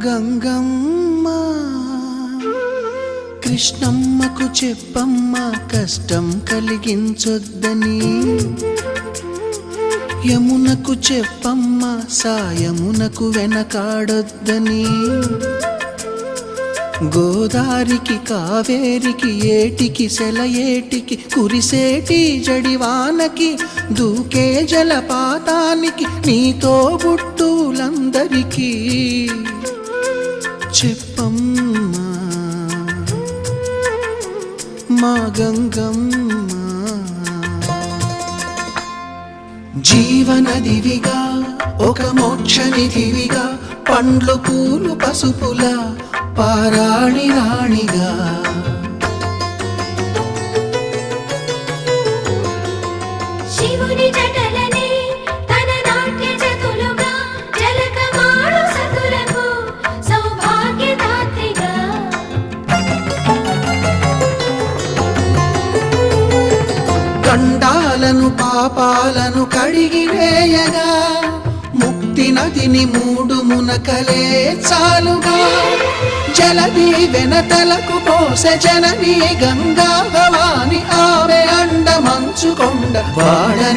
గంగమ్మ కృష్ణమ్మకు చెప్పమ్మ కష్టం కలిగించొద్దని, యమునకు చెప్పమ్మ సాయమునకు వెనకాడొద్దని, గోదారికి కావేరికి ఏటికి సెలయేటికి కురిసేటి జడివానకి దూకే జలపాతానికి నీతో బుట్టులందరికీ చెప్పమ్మా మా గంగమ్మ. జీవనదివిగా ఒక మోక్షనిధివిగా పండ్లు పూలు పసుపులా పారాణి రాణిగా, శివుని జటలనే తన నాట్య చతులుగా జలకమాడు సతులకు సౌభాగ్యదాత్రిగా, గండాలను పాపాలను కడిగివేయగా ముక్తి నదిని మూడు మునకలే చాలుగా, జలది వెనతలకు పోసె జనని గంగా భవాని ఆమె అండ మంచుకొండ వాడ